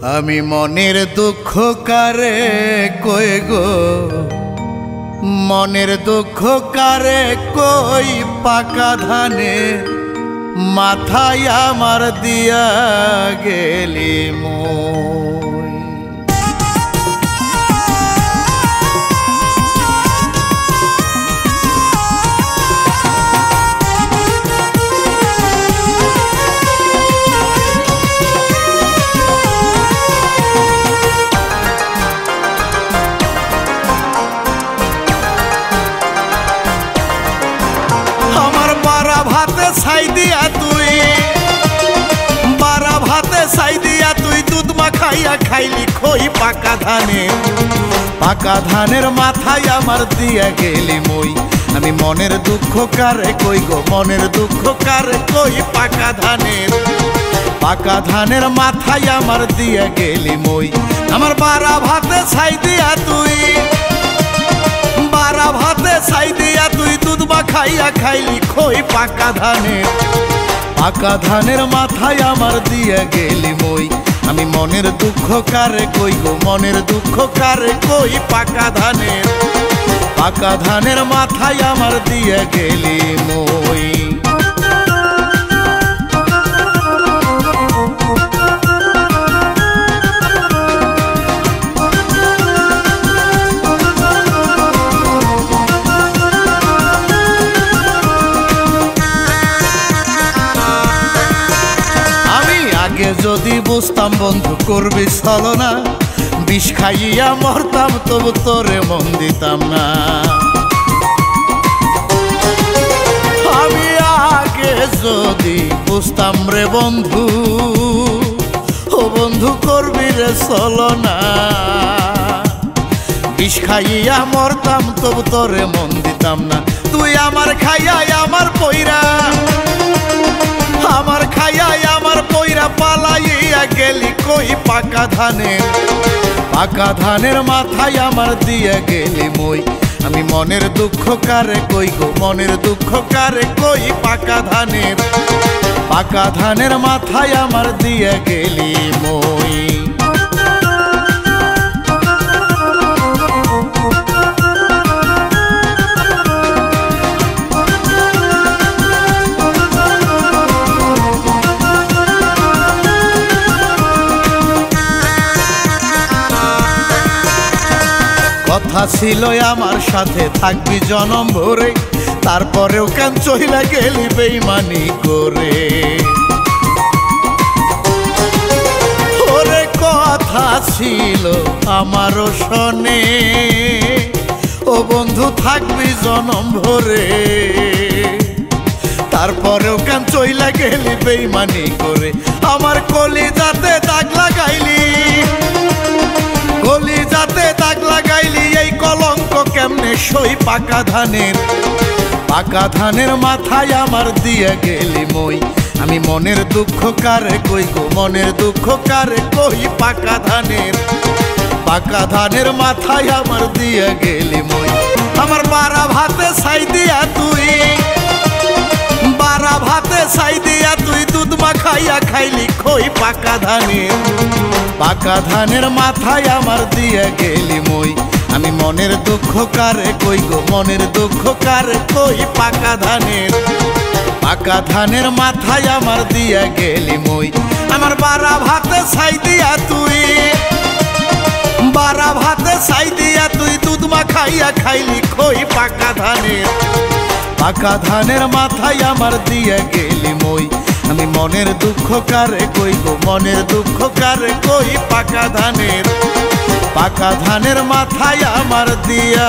আমি মনের দুঃখ কারে কই গো, মনের দুঃখ কারে কই, পাকা ধানে মাথায় আমার দিয়া গেলি মই। ছাই দিয়া তুই বারা ভাতে ছাই দিয়া তুই দুধ মাখাইয়া খাইলি খই, পাকা ধানের মাথায় আমার দিয়া গেলি মই। আমি মনের দুঃখ কারে কই গো, মনের দুঃখ কারে কই, পাকা ধানের মাথায় আমার দিয়া গেলি মই। আমার বারা ভাতে ছাই দিয়া তুই বারা ভাতে ছাই দিয়া তুই দুধ মাখাইয়া খাইলি খই, পাকা ধানের মাথায় আমার দিয়া গেলি মই। আমি মনের দুঃখ কারে কই গো, মনের দুঃখ কারে কই, পাকা ধানের মাথায় আমার দিয়া গেলি মই। যদি বুঝতাম বন্ধু করবি ছলনা, বিষ খাইয়া মরতাম তবু তোরে মন দিতাম না। আমি আগে যদি বুঝতাম রে বন্ধু, ও বন্ধু করবি রে ছলনা, বিষ খাইয়া মরতাম তবু তোরে মন দিতাম না। তুই আমার খাইয়া আমার পইরা, আমার খাইয়া আমার পইরা পালাইয়া গেলি কই, পাকা ধানের মাথায় আমার দিয়া গেলি মই। আমি মনের দুঃখ কারে কই গো, মনের দুঃখ কারে কই, পাকা ধানের মাথায় আমার দিয়া গেলি মই। কথা ছিল আমার সাথে থাকবি জনম ভরে, তারপরেও কেন চইলা গেলি বেইমানি করে। ওরে কথা ছিল আমারও শোনে, ও বন্ধু থাকবি জনম ভরে, তারপরেও কেন চইলা গেলি বেইমানি করে। আমার কলিজাতে দাগ লাগাইলি, কলিজাতে দাগ লাগাইলি, এই কলঙ্ক কেমনে সই, পাকা ধানের মাথায় আমার দিয়া গেলি মই। আমি মনের দুঃখ কারে কই গো, মনের দুঃখ কারে কই, পাকা ধানের মাথায় আমার দিয়া গেলি মই। আমার বারা ভাতে ছাই দিয়া তুই বারা ভাতে ছাই দিয়া তুই দুধ মাখাইয়া খাইলি খই, পাকা ধানের মাথায় আমার দিয়া গেলি মই। আমি মনের দুঃখ কারে কই গো, মনের দুঃখ কারে কই, পাকা ধানের মাথায় আমার দিয়া গেলি মই। আমার বারা ভাতে ছাই দিয়া তুই বারা ভাতে ছাই দিয়া তুই দুধ মাখাইয়া খাইলি খই, পাকা ধানের মাথায় আমার দিয়া গেলি মই। আমি মনের দুঃখ কারে কই গো, মনের দুঃখ কারে কই, পাকা ধানের মাথায় আমার দিয়া